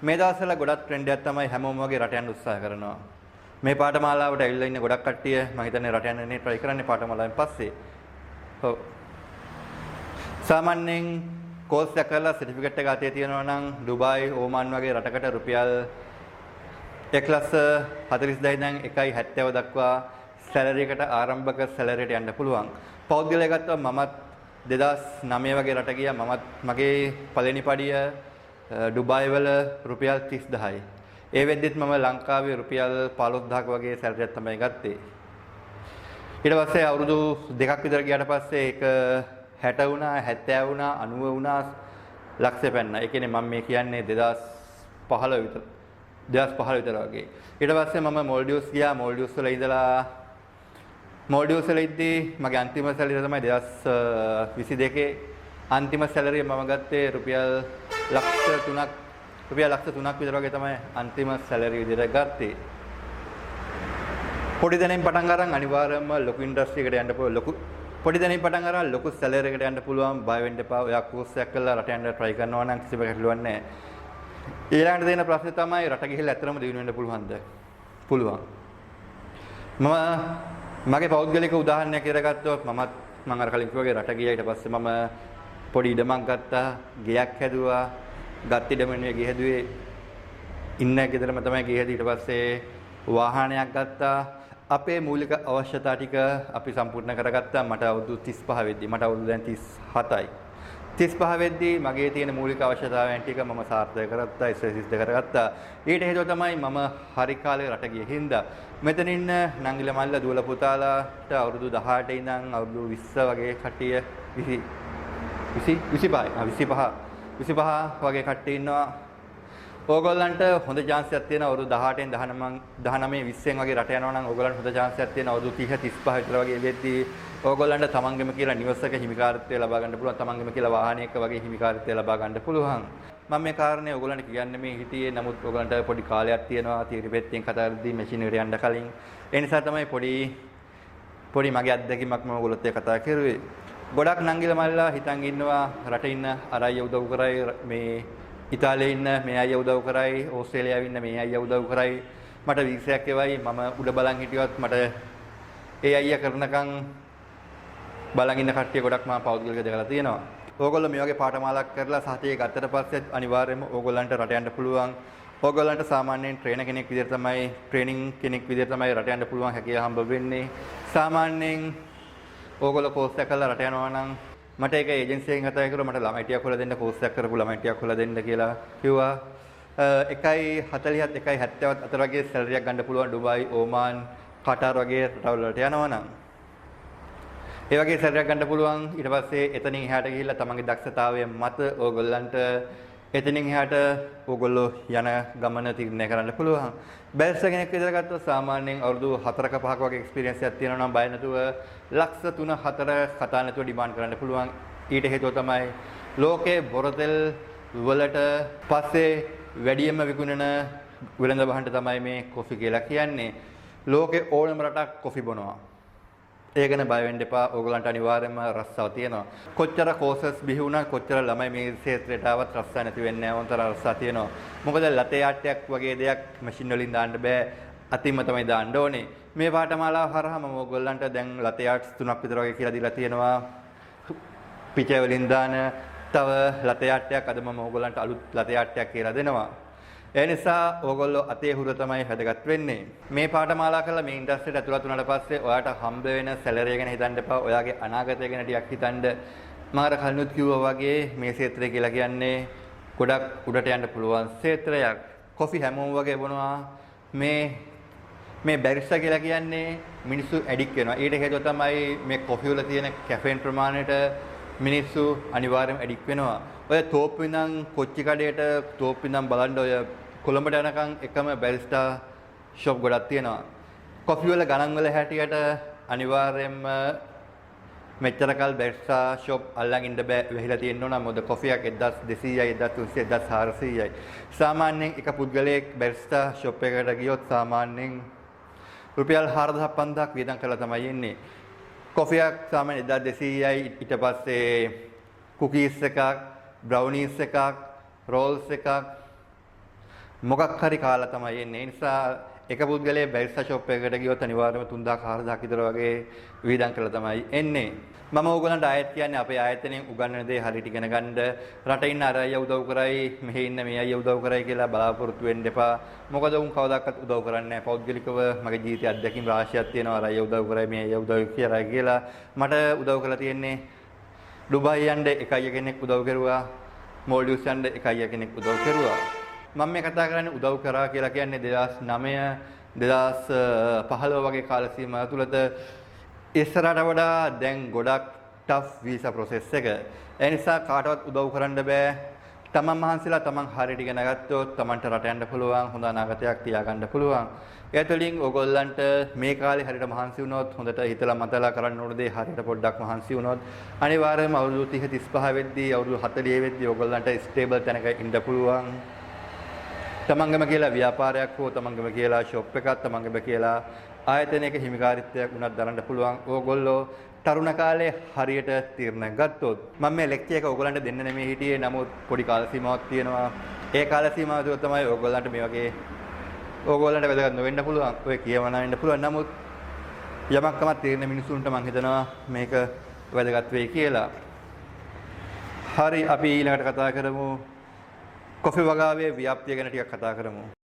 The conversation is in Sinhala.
මේ දවස්වල ගොඩක් ට්‍රෙන්ඩ් එකක් තමයි හැමෝම වගේ රට යන්න උත්සාහ කරනවා. මේ පාඨමාලාවට ඇවිල්ලා ඉන්න ගොඩක් කට්ටිය මම හිතන්නේ රට යන්න try කරන්නේ පාඨමාලාවෙන් පස්සේ. ඔව්. සාමාන්‍යයෙන් කෝස් එක කරලා සර්ටිෆිකේට් එක අතේ තියෙනවා නම් ඩුබායි, ඕමාන් වගේ රටකට රුපියල් 1,42,000 ඉඳන් 1,70 දක්වා සැලරි එකට ආරම්භක සැලරි එකට යන්න පුළුවන්. පෞද්ගලයා ගත්තොත් මමත් 2009 වගේ රට ගියා. මමත් මගේ පළවෙනි පඩිය ඩුබායි වල රුපියල් 30000යි. ඒ වෙද්දිත් මම ලංකාවේ රුපියල් 15000ක වගේ සැලරි එකක් තමයි ගත්තේ. ඊට පස්සේ අවුරුදු 2ක් විතර ගියාට පස්සේ ඒක 60 වුණා, 70 වුණා, 90 වුණා, ලක්ෂය පැන්නා. ඒ කියන්නේ මම මේ කියන්නේ 2015 විතර. 2015 විතර වගේ. ඊට පස්සේ මම මොල්ඩිව්ස් ගියා. මොල්ඩිව්ස් වල ඉඳලා මොල්ඩිව්ස් වල ඉද්දී මගේ අන්තිම සැලරිය තමයි 2022 අන්තිම සැලරිය මම ගත්තේ රුපියල් ලක්ෂ 3ක් විතර වගේ තමයි අන්තිම සැලරිය විදිහට ගත්තේ. පොඩි දෙනෙන් පටන් අරන් අනිවාර්යයෙන්ම ලොකු ඉන්ඩස්ට්‍රි එකට යන්න පුළුවන්. පොඩි දෙනෙන් පටන් අරන් ලොකු සැලරි එකකට යන්න පුළුවන්. බය වෙන්න එපා. ඔයා කෝස් එකක් කරලා රට යන්න try කරනවා නම් කිසිම ගැටලුවක් නැහැ. ඊළඟට දෙන ප්‍රශ්නේ තමයි රට ගිහිල්ලා ඇත්තටම දිනු වෙන්න පුළුවන්ද? පුළුවන්. මගේ පෞද්ගලික උදාහරණයක් කියලා ගත්තොත් මම අර කලින් කිව්වා වගේ රට ගියා. ඊට පස්සේ මම පොඩි ඉඩමක් ගත්තා, ගෙයක් හැදුවා, ගත් ඉඩම නෙවෙයි ගේ හැදුවේ. ඉන්න ගෙදරම තමයි ගේ හැදුවේ. ඊට පස්සේ වාහනයක් ගත්තා. අපේ මූලික අවශ්‍යතා ටික අපි සම්පූර්ණ කරගත්තා. මට අවුරුදු 35 වෙද්දී, මට අවුරුදු දැන් 37යි. 35 වෙද්දී මගේ තියෙන මූලික අවශ්‍යතාවයන් ටික මම සාර්ථක කරගත්තා, ඉස්සෙල්ලා කරගත්තා. ඊට හේතුව තමයි මම හරි කාලේ රට ගියේ හින්දා. මෙතන ඉන්න නංගිල මල්ල දුවල පුතාලාට අවුරුදු 18 ඉඳන් අවුරුදු 20 වගේ කට්ටිය 25 වගේ කට්ටිය ඉන්නවා. ඕගොල්ලන්ට හොඳ chance එකක් තියෙනවා අවුරුදු 18න් 19 20න් වගේ රට යනවා නම් ඕගොල්ලන්ට හොඳ chance එකක් තියෙනවා අවුරුදු 30 35 විතර වගේ වෙද්දී ඕගොල්ලන්ට තමන්ගෙම කියලා නිවසක හිමිකාරීත්වය ලබා ගන්න පුළුවන්. තමන්ගෙම කියලා වාහනයක වගේ හිමිකාරීත්වය ලබා ගන්න පුළුවන්. මම මේ කාරණේ ඕගොල්ලන්ට කියන්නේ මේ හිටියේ. නමුත් ඕගොල්ලන්ට පොඩි කාලයක් තියෙනවා තියරි පෙත්තෙන් කතා කරද්දී මැෂින් එකට යන්න කලින්. ඒ නිසා තමයි පොඩි මගේ අත්දැකීමක් මම ඔයගොල්ලොත් එක්ක කතා කරුවේ. ගොඩක් නංගිල මල්ලා හිතන් ඉන්නවා රට ඉන්න අර අය උදව් කරයි, මේ ඉතාලියේ ඉන්න මේ අය උදව් කරයි, ඕස්ට්‍රේලියාවේ ඉන්න මේ අය උදව් කරයි, මට වීසයක් එවයි, මම උඩ බලන් හිටියොත් මට ඒ අයියා කරනකම් බලන් ඉන්න කට්ටිය ගොඩක් මම පෞද්ගලික දෙකලා තියෙනවා. ඕගොල්ලෝ මේ වගේ පාඨමාලාවක් කරලා සහතිකය ගත්තට පස්සේ අනිවාර්යයෙන්ම ඕගොල්ලන්ට රට යන්න පුළුවන්. ඕගොල්ලන්ට සාමාන්‍යයෙන් ට්‍රේනර් කෙනෙක් විදිහට තමයි, ට්‍රේනින් කෙනෙක් විදිහට තමයි රට යන්න පුළුවන් හැකියාව හම්බ වෙන්නේ. සාමාන්‍යයෙන් ඕගොල්ලෝ කෝස් එකක් කරලා රට යනවා නම් මට ඒක ඒජන්සි එකෙන් කතා කරලා මට ළමයි ටිකක් හොයලා දෙන්න, කෝස් එකක් කරපු ළමයි ටිකක් හොයලා දෙන්න කියලා කිව්වා. 1.40ත් 1.70ත් අතර වගේ සැලරි එකක් ගන්න පුළුවන් ඩුබායි, ඕමාන්, කටාර් වගේ රටවල් වලට යනවා නම්. ඒ වගේ සැලරියක් ගන්න පුළුවන්. ඊට පස්සේ එතනින් එහාට ගිහිල්ලා තමන්ගේ දක්ෂතාවය මත ඕගොල්ලන්ට එතනින් එහාට ඕගොල්ලෝ යන ගමන තීරණය කරන්න පුළුවන්. බැරිස්ටර් කෙනෙක් විතර ගත්තොත් සාමාන්‍යයෙන් අවුරුදු 4ක 5ක වගේ එක්ස්පීරියන්ස් එකක් තියෙනවා නම් බය නැතුව ලක්ෂ 3-4 කතා නැතුව ඩිමාන්ඩ් කරන්න පුළුවන්. ඊට හේතුව තමයි ලෝකේ බොරතෙල් වලට පස්සේ වැඩියෙන්ම විකුණන වෙළඳ පහනට තමයි මේ කොෆි කියලා කියන්නේ. ලෝකේ ඕනම රටක් කොෆි බොනවා. ඒ ගැන බය වෙන්න එපා. ඕගලන්ට අනිවාර්යයෙන්ම රස්සාව තියෙනවා. කොච්චර කෝසස් බිහි වුණා, කොච්චර ළමයි මේ ක්ෂේත්‍රයට ආවත් රස්සාව නැති වෙන්නේ නැහැ. වොන්තර රස්සාව තියෙනවා. මොකද ලතේ ආට්ටයක් වගේ දෙයක් මැෂින් වලින් දාන්න බෑ. අතින්ම තමයි දාන්න ඕනේ. මේ පාඨමාලාව හරහා මම ඕගලන්ට දැන් ලතේ ආට්ස් 3ක් විතර වගේ කියලා දීලා තියෙනවා. පිටේ වලින් දාන තව ලතේ ආට්ටයක් අද මම ඕගලන්ට අලුත් ලතේ ආට්ටයක් කියලා දෙනවා. ඒ නිසා ඕගොල්ලෝ අතේ හුර තමයි වැදගත් වෙන්නේ. මේ පාඨමාලා කරලා මේ ඉන්ඩස්ට්‍රියට ඇතුළත් වුණාට පස්සේ ඔයාට හම්බ වෙන සැලරි ගැන හිතන්න එපා. ඔයාගේ අනාගතය ගැන ටිකක් හිතන්න. මම අර කලිනුත් කිව්වා වගේ මේ ක්ෂේත්‍රය කියලා කියන්නේ ගොඩක් උඩට යන්න පුළුවන් ක්ෂේත්‍රයක්. කොෆි හැමෝම වගේ බොනවා. මේ බැරිස්ටා කියලා කියන්නේ මිනිස්සු ඇඩික් වෙනවා. ඊට හේතුව තමයි මේ කොෆි වල තියෙන කැෆේන් ප්‍රමාණයට මිනිස්සු අනිවාර්යයෙන්ම ඇඩික් වෙනවා. ඔය තෝප්පු ඉඳන් කොච්චි කඩේට තෝප්පු ඉඳන් බලන්න ඔය කොළඹට යනකම් එකම බැරිස්ටා ෂොප් ගොඩක් තියෙනවා. කොෆි වල ගණන් වල හැටියට අනිවාර්යයෙන්ම මෙච්චර කල් බැරිස්ටා ෂොප් අල්ලන් ඉන්න බෑ වෙහිලා තියෙන්න ඕන. මොකද කොෆියක් 1200යි 1300යි 1400යි. සාමාන්‍යයෙන් එක පුද්ගලයෙක් බැරිස්ටා ෂොප් එකකට ගියොත් සාමාන්‍යයෙන් රුපියල් 4000-5000ක් වියදම් කරලා තමයි එන්නේ. කොෆියක් සාමාන්‍යයෙන් 1200යි. ඊට පස්සේ කුකීස් එකක්, බ්‍රවුනීස් එකක්, රෝල්ස් එකක්, මොකක් හරි කාලා තමයි එන්නේ. ඒ නිසා එක පුද්ගලයෙක් බැරිස්ටා ෂොප් එකකට ගියොත් අනිවාර්යයෙන්ම 3000 4000 විතර වගේ වියදම් කරලා තමයි එන්නේ. මම ඕගොල්ලන්ට ආයෙත් කියන්නේ අපේ ආයතනයෙන් උගන්වන දේ හරියට ඉගෙන ගන්න. රටේ ඉන්න අර අයියා උදව් කරයි, මෙහි ඉන්න මේ අයියා උදව් කරයි කියලා බලාපොරොත්තු වෙන්න එපා. මොකද උන් කවදාකවත් උදව් කරන්නේ නැහැ. පෞද්ගලිකව මගේ ජීවිතයේ අත්දැකීම් රාශියක් තියෙනවා. අර අයියා උදව් කරයි, මේ අයියා උදව් කියලා. මට උදව් කරලා තියෙන්නේ ඩුබායි යන්න එක අයියා කෙනෙක් උදව් කරුවා. මෝල්ඩිව්ස් යන්න එක අයියා කෙනෙක් උදව් කරුවා. මම මේ කතා කරන්නේ උදව් කරා කියලා කියන්නේ 2009 2015 වගේ කාල සීමාව තුළත ඉස්සරහට වඩා දැන් ගොඩක් ටෆ් වීසා ප්‍රොසෙස් එක. ඒ නිසා කාටවත් උදව් කරන්න බෑ. තමන් මහන්සිලා තමන් හරියට ඉගෙන ගත්තොත් තමන්ට රට යන්න පුළුවන්, හොඳ අනාගතයක් තියාගන්න පුළුවන්. ඒ තුළින් ඕගොල්ලන්ට මේ කාලේ හරියට මහන්සි වුණොත්, හොඳට හිතලා මතලා කරන්න ඕන දේ හරියට පොඩ්ඩක් මහන්සි වුණොත් අනිවාර්යයෙන්ම අවුරුදු 30 35 වෙද්දී අවුරුදු 40 වෙද්දී ඕගොල්ලන්ට ස්ටේබල් තැනක ඉන්න පුළුවන්. තමන්ගම කියලා ව්‍යාපාරයක් හෝ තමන්ගම කියලා ෂොප් එකක් තමන්ගම කියලා ආයතනයක හිමිකාරීත්වයක් උනත් දරන්න පුළුවන්. ඕගොල්ලෝ තරුණ කාලේ හරියට තීරණ ගත්තොත් මම මේ ලෙක්චර් එක ඕගොල්ලන්ට දෙන්න නෙමෙයි හිටියේ. නමුත් පොඩි කාල සීමාවක් තියෙනවා. ඒ කාල සීමාව තුළ තමයි ඕගොල්ලන්ට මේ වගේ ඕගොල්ලන්ට වැදගත් නොවෙන්න පුළුවන්. ඔය කියවන වෙන්න පුළුවන්. නමුත් යමක්කම තීරණ මිනිසුන්ට මම හිතනවා මේක වැදගත් වෙයි කියලා. හරි අපි ඊළඟට කතා කරමු කොෆි වගාවේ ව්‍යාප්තිය ගැන ටිකක් කතා කරමු.